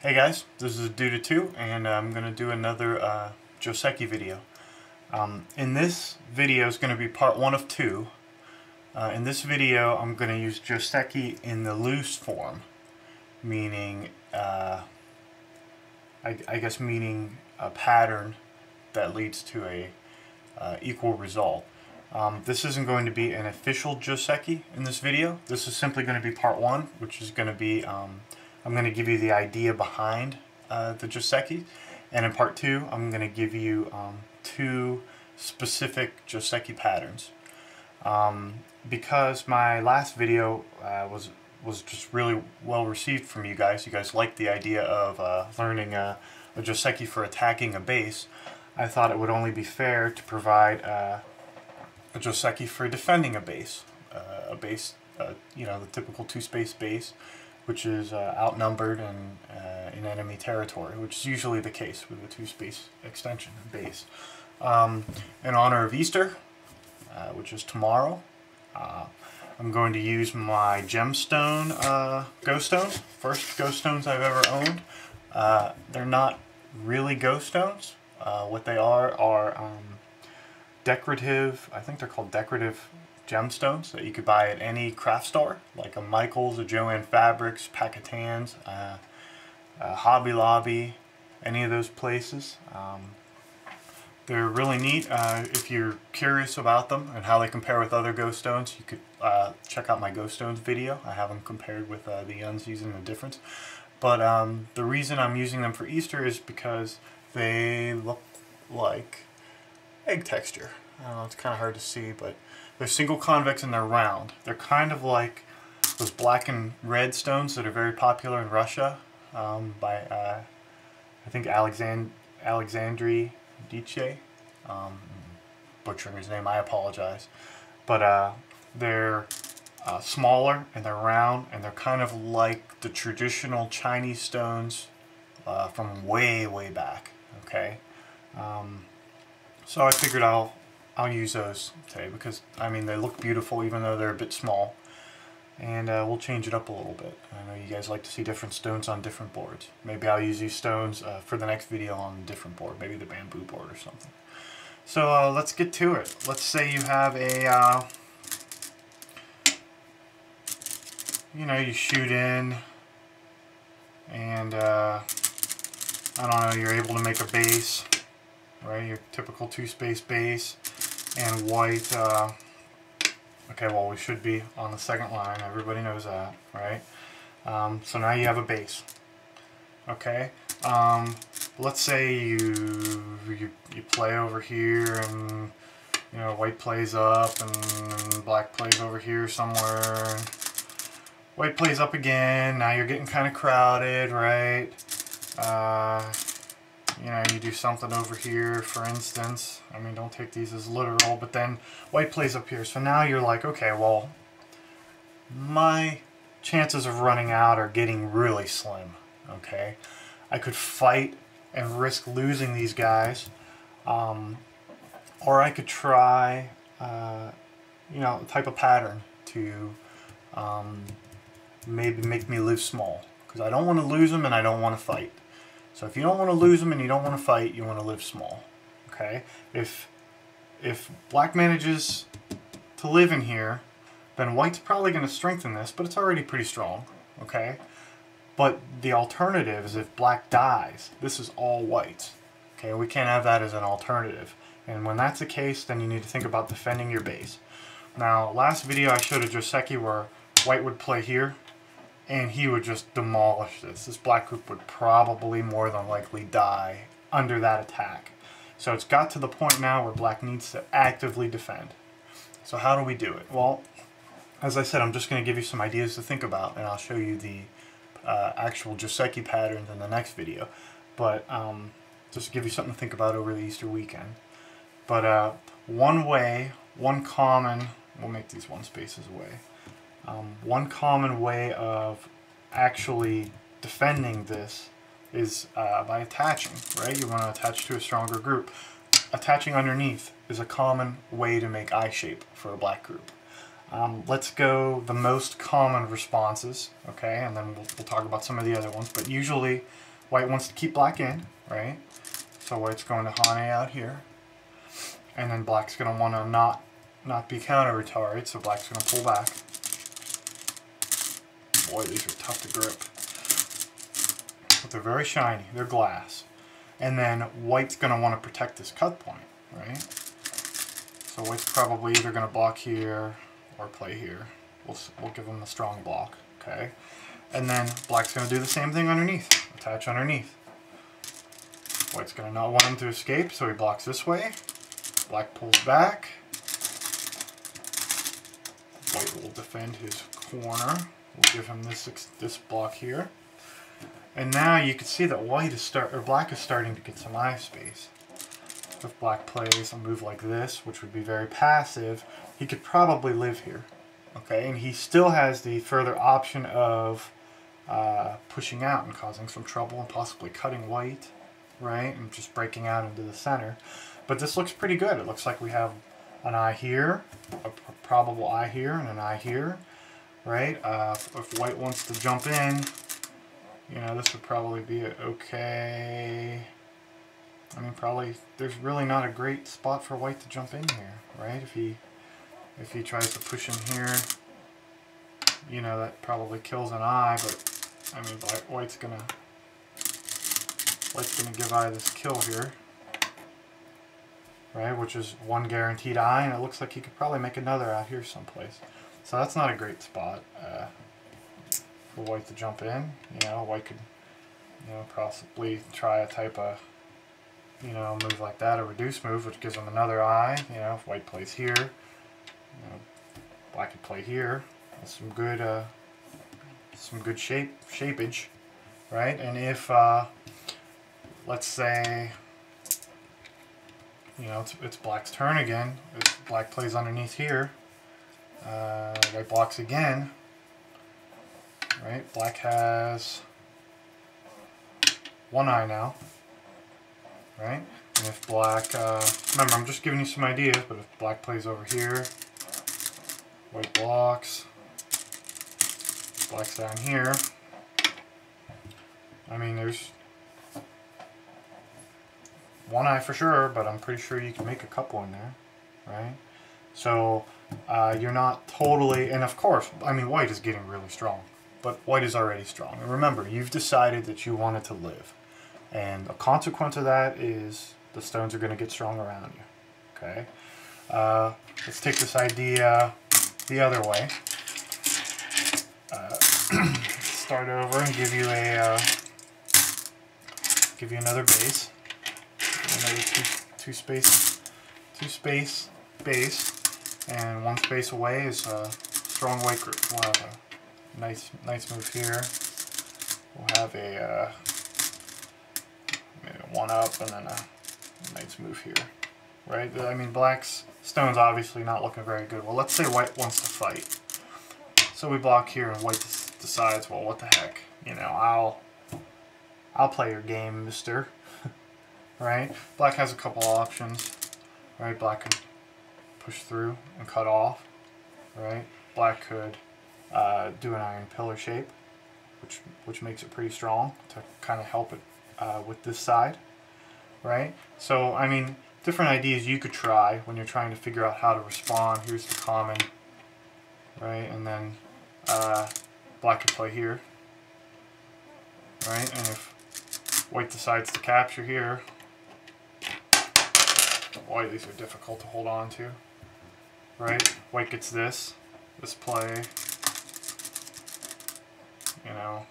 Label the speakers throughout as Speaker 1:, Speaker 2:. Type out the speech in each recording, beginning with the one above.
Speaker 1: Hey guys, this is Duda2 and I'm going to do another Joseki video. In this video is going to be part 1 of 2. In this video I'm going to use Joseki in the loose form, meaning, I guess meaning a pattern that leads to a equal result. This isn't going to be an official Joseki in this video. This is simply going to be part 1, which is going to be I'm going to give you the idea behind the Joseki, and in part 2 I'm going to give you 2 specific Joseki patterns. Because my last video was just really well received from you guys. You guys liked the idea of learning a Joseki for attacking a base. I thought it would only be fair to provide a Joseki for defending a base. You know, the typical 2-space base, which is outnumbered and in enemy territory, which is usually the case with a 2-space extension base. In honor of Easter, which is tomorrow, I'm going to use my gemstone ghost stones, first ghost stones I've ever owned. They're not really ghost stones. What they are decorative, I think they're called decorative gemstones that you could buy at any craft store, like a Michael's, a Joann Fabrics, Packatans, Hobby Lobby, any of those places. They're really neat. If you're curious about them and how they compare with other ghost stones, you could check out my ghost stones video. I have them compared with the Yunzis and the difference. But the reason I'm using them for Easter is because they look like egg texture. I don't know, it's kind of hard to see, but they're single convex and they're round. They're kind of like those black and red stones that are very popular in Russia by, I think, Alexandre Diche. Butchering his name, I apologize. But they're smaller and they're round and they're kind of like the traditional Chinese stones from way, way back. Okay, so I figured I'll use those today because, I mean, they look beautiful even though they're a bit small, and we'll change it up a little bit. I know you guys like to see different stones on different boards. Maybe I'll use these stones for the next video on a different board, maybe the bamboo board or something. So let's get to it. Let's say you have a, you know, you shoot in and I don't know, you're able to make a base, right? Your typical 2-space base. And white, okay, well, we should be on the second line. Everybody knows that, right? So now you have a base. Okay. Let's say you play over here, and you know, white plays up, and black plays over here somewhere. White plays up again. Now you're getting kind of crowded, right? You know, you do something over here, for instance. I mean, don't take these as literal, but then white plays up here. So now you're like, okay, well, my chances of running out are getting really slim, okay? I could fight and risk losing these guys, or I could try, you know, a type of pattern to maybe make me live small, because I don't want to lose them and I don't want to fight. So if you don't want to lose them and you don't want to fight, you want to live small. Okay? If black manages to live in here, then white's probably going to strengthen this, but it's already pretty strong. Okay? But the alternative is if black dies, this is all whites. Okay? We can't have that as an alternative. And when that's the case, then you need to think about defending your base. Now, last video I showed a Joseki where white would play here, and he would just demolish this. This black group would probably more than likely die under that attack. So it's got to the point now where black needs to actively defend. So how do we do it? Well, as I said, I'm just going to give you some ideas to think about, and I'll show you the actual Joseki patterns in the next video. But just to give you something to think about over the Easter weekend. But one way, one common, we'll make these 1 spaces away. One common way of actually defending this is by attaching, right? You want to attach to a stronger group. Attaching underneath is a common way to make eye shape for a black group. Let's go the most common responses, okay, and then we'll talk about some of the other ones. But usually white wants to keep black in, right? So white's going to Hane out here. And then black's going to want to not be counter-retarded, so black's going to pull back. Boy, these are tough to grip. But they're very shiny. They're glass. And then white's going to want to protect this cut point, right? So white's probably either going to block here or play here. We'll give them the strong block, okay? And then black's going to do the same thing underneath. Attach underneath. White's going to not want him to escape, so he blocks this way. Black pulls back. White will defend his corner. We'll give him this block here. And now you can see that black is starting to get some eye space. If black plays a move like this, which would be very passive, he could probably live here. Okay, and he still has the further option of pushing out and causing some trouble and possibly cutting white, right, and just breaking out into the center. But this looks pretty good. It looks like we have an eye here, a probable eye here, and an eye here, right? If white wants to jump in, you know, this would probably be okay. I mean, probably there's really not a great spot for white to jump in here, right? If he tries to push in here, you know, that probably kills an eye. But I mean, white's gonna give eye this kill here, right? Which is one guaranteed eye, and it looks like he could probably make another out here someplace. So that's not a great spot for white to jump in. You know, white could, you know, possibly try a type of, you know, move like that, a reduce move, which gives him another eye. You know, if white plays here, you know, black could play here. That's some good shapeage, right? And if let's say, you know, it's black's turn again. If black plays underneath here, white blocks again, right? Black has one eye now, right? And if black, remember, I'm just giving you some ideas, but if black plays over here, white blocks, black's down here, I mean, there's one eye for sure, but I'm pretty sure you can make a couple in there, right? So you're not totally, and of course, I mean, white is getting really strong, but white is already strong. And remember, you've decided that you want it to live, and a consequence of that is the stones are going to get strong around you, okay? Let's take this idea the other way. Start over and give you another base. Another two space base, and one space away is a strong white group. We'll have a nice move here. We'll have a maybe a one up and then a nice move here, right? I mean, black's stone's obviously not looking very good. Well, let's say white wants to fight, so we block here, and white decides, well, what the heck, you know, I'll play your game, mister. Right? Black has a couple options, right? Black can push through and cut off, right? Black could do an iron pillar shape, which makes it pretty strong to kind of help it with this side, right? So, I mean, different ideas you could try when you're trying to figure out how to respond. Here's the common, right? And then black could play here, right? And if white decides to capture here, boy, these are difficult to hold on to, right? White gets this play, you know,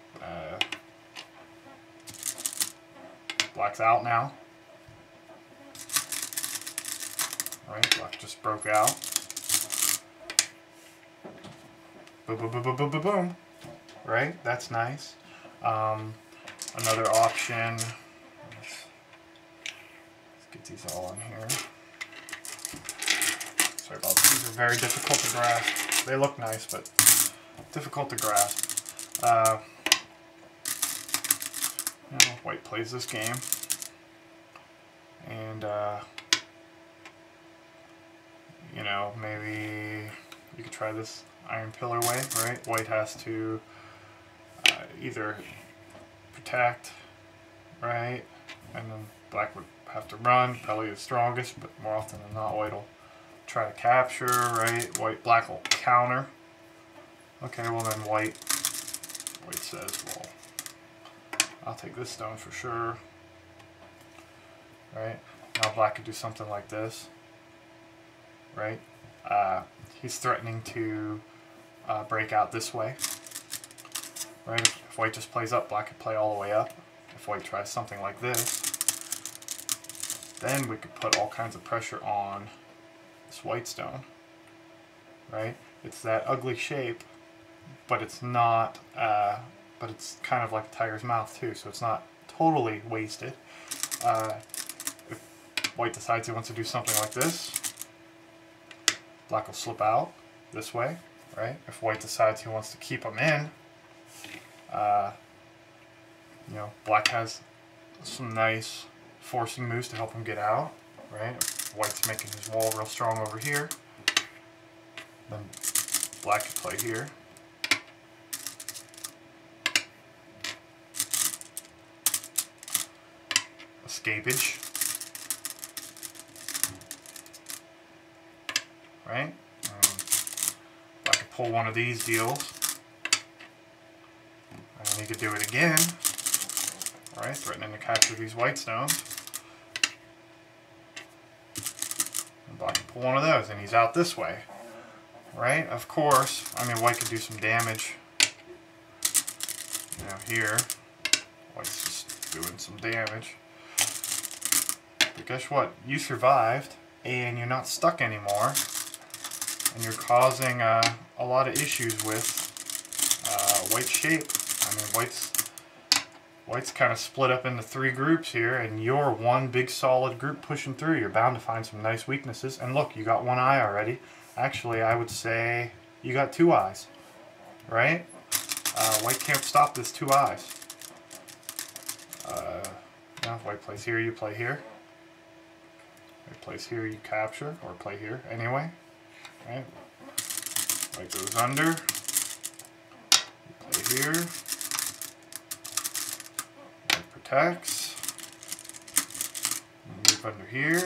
Speaker 1: black's out now, right? Black just broke out. Boom, boom, boom, boom, boom, boom, boom, right? That's nice. Another option, let's get these all in here. Sorry about this. These are very difficult to grasp. They look nice, but difficult to grasp. You know, white plays this game, and you know, maybe you could try this iron pillar way, right? White has to either protect, right? And then black would have to run, probably the strongest, but more often than not, white will try to capture, right? Black will counter. Okay, well then white says, well, I'll take this stone for sure, right? Now black could do something like this, right? He's threatening to break out this way, right? If white just plays up, black could play all the way up. If white tries something like this, then we could put all kinds of pressure on this white stone, right? It's that ugly shape, but it's not, but it's kind of like a tiger's mouth too, so it's not totally wasted. If white decides he wants to do something like this, black will slip out this way, right? If white decides he wants to keep them in, you know, black has some nice forcing moves to help him get out, right? If white's making his wall real strong over here, then black can play here. Escapage, right? Black could pull one of these deals, and then he could do it again, right? Threatening to capture these white stones. And black could pull one of those, and he's out this way, right? Of course, I mean, white could do some damage, you know, here. White's just doing some damage. But guess what? You survived, and you're not stuck anymore, and you're causing a lot of issues with white's shape. I mean, white's kind of split up into 3 groups here, and you're one big solid group pushing through. You're bound to find some nice weaknesses. And look, you got 1 eye already. Actually, I would say you got 2 eyes, right? White can't stop this 2 eyes. Now, if white plays here, you play here. White plays here, you capture, or play here anyway. Right? White goes under. You play here. White protects. Move under here.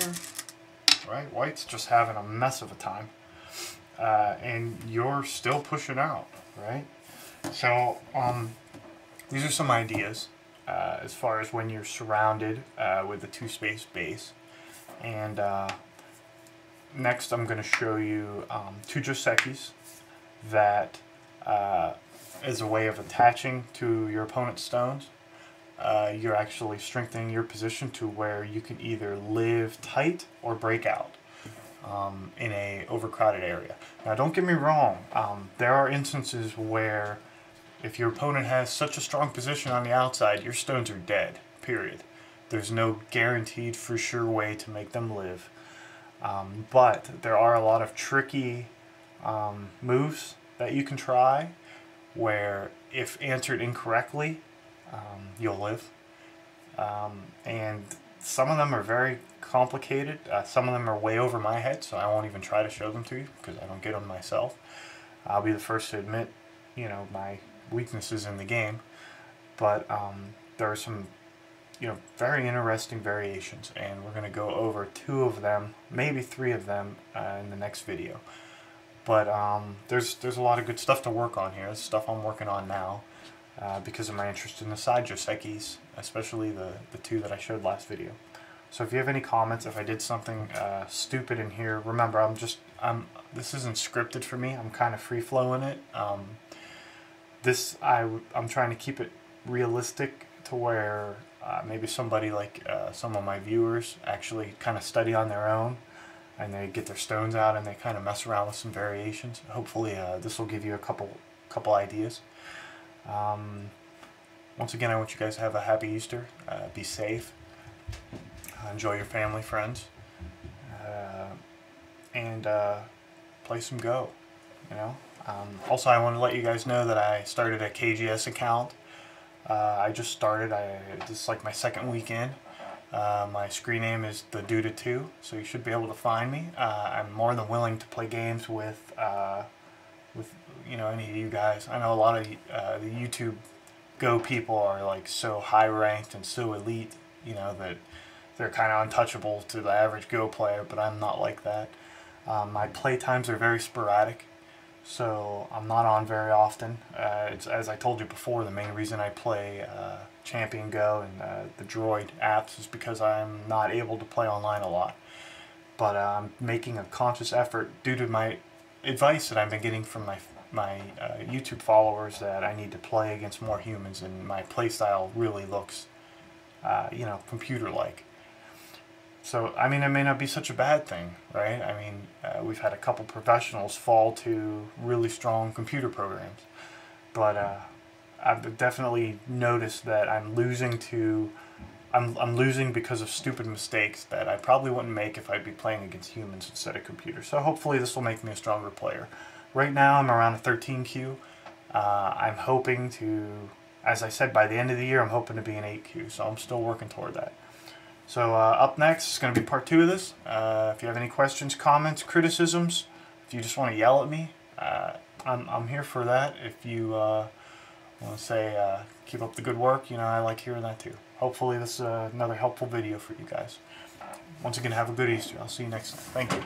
Speaker 1: Right? White's just having a mess of a time. And you're still pushing out, right? So, these are some ideas as far as when you're surrounded with a 2-space base. And next I'm going to show you 2 Josekis that is a way of attaching to your opponent's stones. You're actually strengthening your position to where you can either live tight or break out in a overcrowded area. Now don't get me wrong, there are instances where if your opponent has such a strong position on the outside, your stones are dead, period. There's no guaranteed for sure way to make them live. But there are a lot of tricky moves that you can try where if answered incorrectly, you'll live. And some of them are very complicated. Some of them are way over my head, so I won't even try to show them to you because I don't get them myself. I'll be the first to admit, you know, my weaknesses in the game. But there are some, you know, very interesting variations, and we're going to go over 2 of them, maybe 3 of them in the next video. But there's a lot of good stuff to work on here. It's stuff I'm working on now because of my interest in the side Josekis, especially the 2 that I showed last video. So if you have any comments, if I did something stupid in here, remember this isn't scripted for me. I'm kind of free flowing it. I'm trying to keep it realistic to where maybe somebody like some of my viewers actually kind of study on their own, and they get their stones out and they kind of mess around with some variations. Hopefully this will give you a couple ideas. Once again, I want you guys to have a happy Easter. Be safe. Enjoy your family, friends, and play some Go. You know. Also, I want to let you guys know that I started a KGS account. I just started. This is like my 2nd weekend. My screen name is the Duda2, so you should be able to find me. I'm more than willing to play games with any of you guys. I know a lot of the YouTube Go people are like so high ranked and so elite, that they're kind of untouchable to the average Go player, but I'm not like that. My play times are very sporadic, so I'm not on very often. It's, as I told you before, the main reason I play Champion Go and the Droid apps is because I'm not able to play online a lot. But I'm making a conscious effort due to my advice that I've been getting from my YouTube followers that I need to play against more humans, and my playstyle really looks, computer-like. So, I mean, it may not be such a bad thing, right? I mean, we've had a couple professionals fall to really strong computer programs. But I've definitely noticed that I'm losing because of stupid mistakes that I probably wouldn't make if I'd be playing against humans instead of computers. So hopefully this will make me a stronger player. Right now I'm around a 13Q. I'm hoping to, as I said, by the end of the year, I'm hoping to be an 8Q. So I'm still working toward that. So up next is going to be part 2 of this. If you have any questions, comments, criticisms, if you just want to yell at me, I'm here for that. If you want to say keep up the good work, I like hearing that too. Hopefully this is another helpful video for you guys. Once again, have a good Easter. I'll see you next time. Thank you.